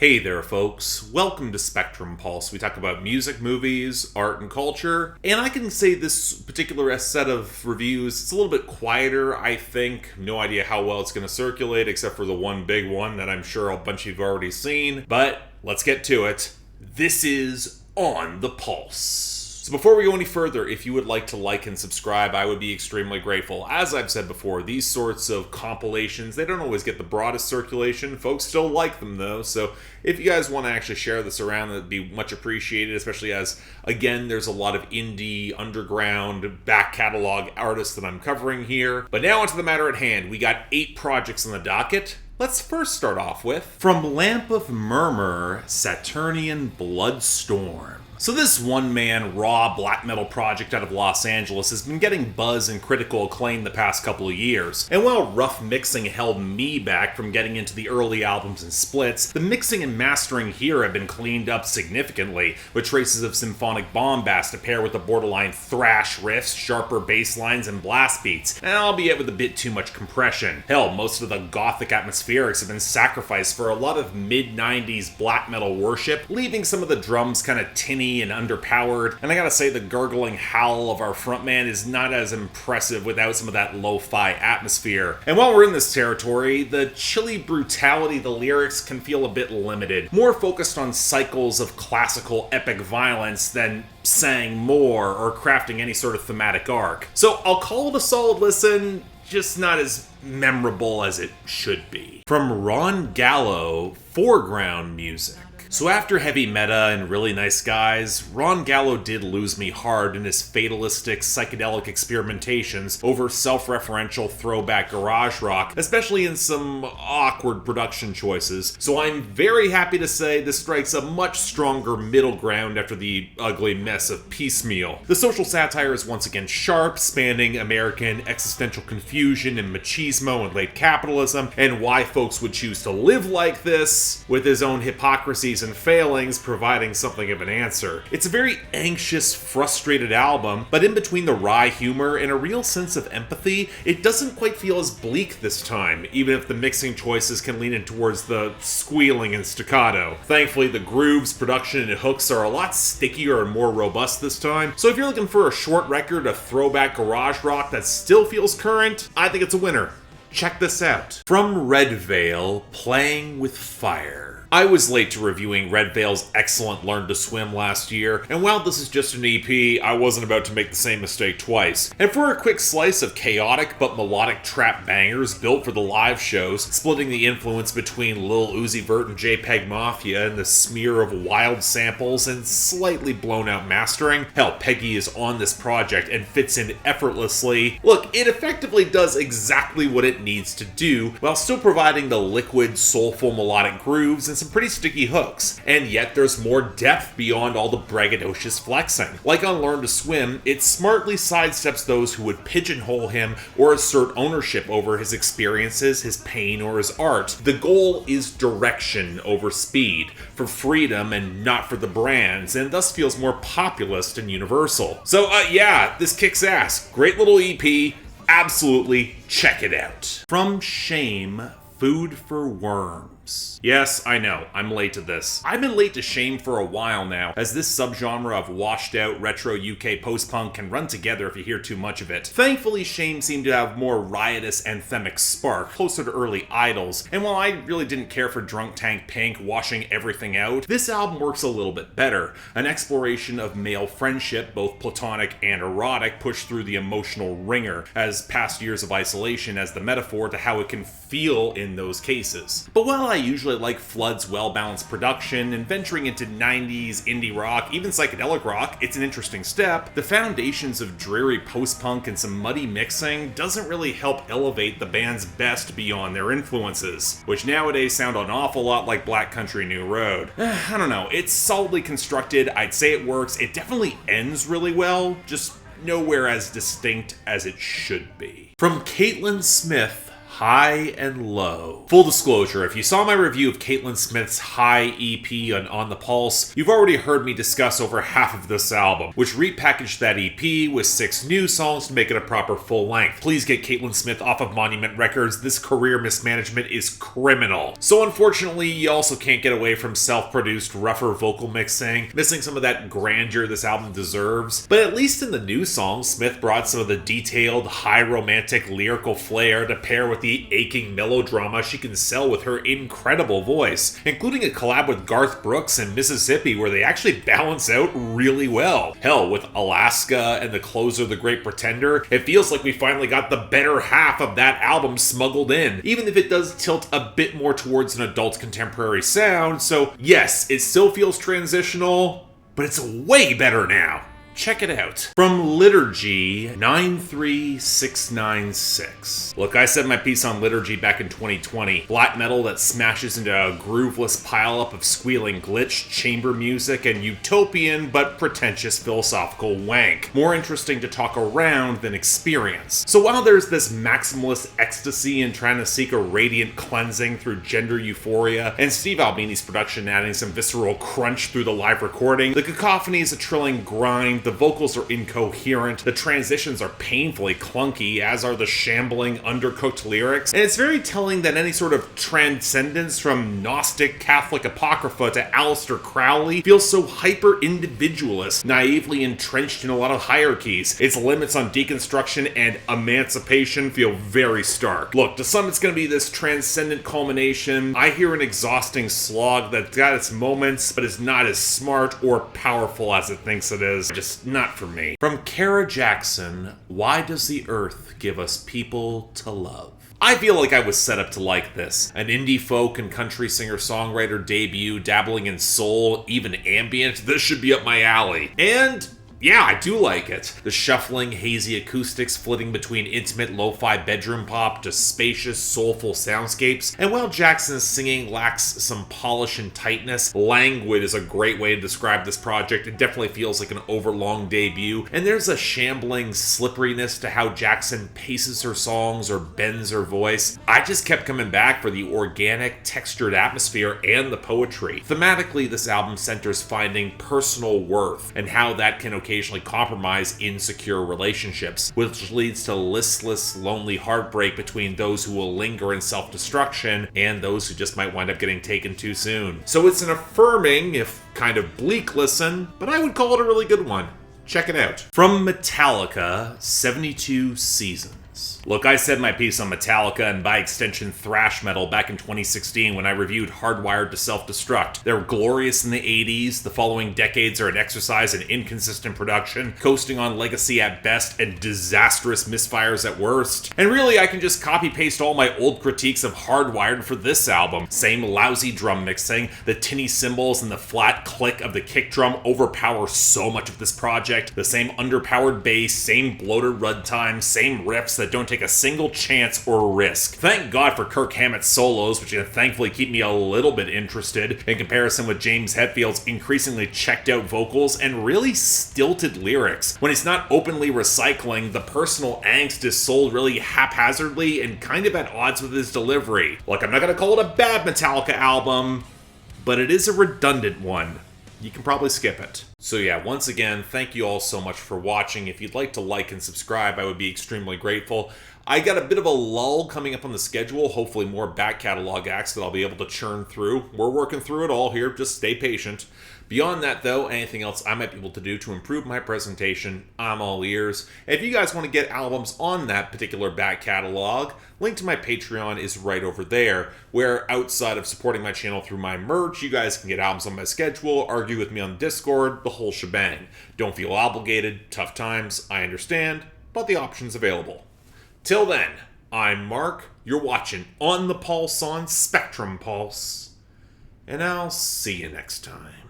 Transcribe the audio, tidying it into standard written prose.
Hey there folks, welcome to Spectrum Pulse. We talk about music, movies, art, and culture, and I can say this particular set of reviews, it's a little bit quieter, I think. No idea how well it's going to circulate, except for the one big one that I'm sure a bunch of you have already seen, but let's get to it. This is On the Pulse. So before we go any further, if you would like to like and subscribe, I would be extremely grateful. As I've said before, these sorts of compilations, they don't always get the broadest circulation. Folks still like them though, so if you guys want to actually share this around, that'd be much appreciated, especially as, again, there's a lot of indie, underground, back catalog artists that I'm covering here. But now onto the matter at hand. We got 8 projects on the docket. Let's first start off with, from Lamp of Murmuur, Saturnian Bloodstorm. So this one-man, raw black metal project out of Los Angeles has been getting buzz and critical acclaim the past couple of years. And while rough mixing held me back from getting into the early albums and splits, the mixing and mastering here have been cleaned up significantly, with traces of symphonic bombast to pair with the borderline thrash riffs, sharper bass lines, and blast beats, and albeit with a bit too much compression. Hell, most of the gothic atmospherics have been sacrificed for a lot of mid-90s black metal worship, leaving some of the drums kind of tinny and underpowered, and I gotta say the gurgling howl of our frontman is not as impressive without some of that lo-fi atmosphere. And while we're in this territory, the chilly brutality of the lyrics can feel a bit limited, more focused on cycles of classical epic violence than saying more or crafting any sort of thematic arc. So I'll call it a solid listen, just not as memorable as it should be. From Ron Gallo, Foreground Music. So after Heavy Meta and Really Nice Guys, Ron Gallo did lose me hard in his fatalistic psychedelic experimentations over self-referential throwback garage rock, especially in some awkward production choices. So I'm very happy to say this strikes a much stronger middle ground after the ugly mess of Piecemeal. The social satire is once again sharp, spanning American existential confusion and machismo and late capitalism, and why folks would choose to live like this, with his own hypocrisies and failings providing something of an answer. It's a very anxious, frustrated album, but in between the wry humor and a real sense of empathy, it doesn't quite feel as bleak this time, even if the mixing choices can lean in towards the squealing and staccato. Thankfully, the grooves, production, and hooks are a lot stickier and more robust this time, so if you're looking for a short record of throwback garage rock that still feels current, I think it's a winner. Check this out. From redveil, Playing with Fire. I was late to reviewing redveil's excellent Learn to Swim last year, and while this is just an EP, I wasn't about to make the same mistake twice. And for a quick slice of chaotic but melodic trap bangers built for the live shows, splitting the influence between Lil Uzi Vert and JPEGMAFIA and the smear of wild samples and slightly blown out mastering, hell, Peggy is on this project and fits in effortlessly. Look, it effectively does exactly what it needs to do, while still providing the liquid, soulful melodic grooves and some pretty sticky hooks, and yet there's more depth beyond all the braggadocious flexing. Like on Learn to Swim, it smartly sidesteps those who would pigeonhole him or assert ownership over his experiences, his pain, or his art. The goal is direction over speed, for freedom and not for the brands, and thus feels more populist and universal. So yeah, this kicks ass. Great little EP, absolutely check it out. From Shame, Food for Worms. Yes, I know, I'm late to this. I've been late to Shame for a while now, as this subgenre of washed-out retro UK post-punk can run together if you hear too much of it. Thankfully, Shame seemed to have more riotous anthemic spark, closer to early Idols, and while I really didn't care for Drunk Tank Pink washing everything out, this album works a little bit better. An exploration of male friendship, both platonic and erotic, pushed through the emotional ringer, as past years of isolation as the metaphor to how it can feel in those cases. But while I usually like Flood's well-balanced production, and venturing into 90s indie rock, even psychedelic rock, it's an interesting step, the foundations of dreary post-punk and some muddy mixing doesn't really help elevate the band's best beyond their influences, which nowadays sound an awful lot like Black Country New Road. I don't know, it's solidly constructed, I'd say it works, it definitely ends really well, just nowhere as distinct as it should be. From Caitlyn Smith, High and Low. Full disclosure, if you saw my review of Caitlyn Smith's High EP on The Pulse, you've already heard me discuss over half of this album, which repackaged that EP with 6 new songs to make it a proper full length. Please get Caitlyn Smith off of Monument Records. This career mismanagement is criminal. So unfortunately, you also can't get away from self-produced, rougher vocal mixing, missing some of that grandeur this album deserves. But at least in the new songs, Smith brought some of the detailed, high romantic lyrical flair to pair with the aching melodrama she can sell with her incredible voice, including a collab with Garth Brooks and Mississippi where they actually balance out really well. Hell, with Alaska and the closer The Great Pretender, it feels like we finally got the better half of that album smuggled in, even if it does tilt a bit more towards an adult contemporary sound. So yes, it still feels transitional, but it's way better now. Check it out. From Liturgy, 93696. Look, I said my piece on Liturgy back in 2020. Black metal that smashes into a grooveless pileup of squealing glitch, chamber music, and utopian but pretentious philosophical wank. More interesting to talk around than experience. So while there's this maximalist ecstasy in trying to seek a radiant cleansing through gender euphoria, and Steve Albini's production adding some visceral crunch through the live recording, the cacophony is a trilling grind. The vocals are incoherent, the transitions are painfully clunky, as are the shambling, undercooked lyrics, and it's very telling that any sort of transcendence from Gnostic Catholic Apocrypha to Aleister Crowley feels so hyper-individualist, naively entrenched in a lot of hierarchies. Its limits on deconstruction and emancipation feel very stark. Look, to some it's going to be this transcendent culmination. I hear an exhausting slog that's got its moments, but is not as smart or powerful as it thinks it is. Just not for me. From Kara Jackson, Why Does the Earth Give Us People to Love? I feel like I was set up to like this. An indie folk and country singer-songwriter debut, dabbling in soul, even ambient. This should be up my alley. And yeah, I do like it. The shuffling, hazy acoustics flitting between intimate lo-fi bedroom pop to spacious, soulful soundscapes. And while Jackson's singing lacks some polish and tightness, languid is a great way to describe this project. It definitely feels like an overlong debut. And there's a shambling slipperiness to how Jackson paces her songs or bends her voice. I just kept coming back for the organic, textured atmosphere and the poetry. Thematically, this album centers finding personal worth and how that can occasionally compromise insecure relationships, which leads to listless, lonely heartbreak between those who will linger in self-destruction and those who just might wind up getting taken too soon. So it's an affirming, if kind of bleak listen, but I would call it a really good one. Check it out. From Metallica, 72 Seasons. Look, I said my piece on Metallica and by extension thrash metal back in 2016 when I reviewed Hardwired to Self-Destruct. They were glorious in the 80s, the following decades are an exercise in inconsistent production, coasting on legacy at best and disastrous misfires at worst. And really, I can just copy-paste all my old critiques of Hardwired for this album. Same lousy drum mixing, the tinny cymbals and the flat click of the kick drum overpower so much of this project, the same underpowered bass, same bloated runtime, same riffs that don't take a single chance or risk. Thank God for Kirk Hammett's solos, which can thankfully keep me a little bit interested, in comparison with James Hetfield's increasingly checked out vocals and really stilted lyrics. When he's not openly recycling, the personal angst is sold really haphazardly and kind of at odds with his delivery. Look, I'm not gonna call it a bad Metallica album, but it is a redundant one. You can probably skip it. So yeah, once again, thank you all so much for watching. If you'd like to like and subscribe, I would be extremely grateful. I got a bit of a lull coming up on the schedule, hopefully more back catalog acts that I'll be able to churn through. We're working through it all here, just stay patient. Beyond that though, anything else I might be able to do to improve my presentation, I'm all ears. If you guys want to get albums on that particular back catalog, link to my Patreon is right over there, where outside of supporting my channel through my merch, you guys can get albums on my schedule, argue with me on Discord, the whole shebang. Don't feel obligated, tough times, I understand, but the option's available. Till then, I'm Mark, you're watching On the Pulse on Spectrum Pulse, and I'll see you next time.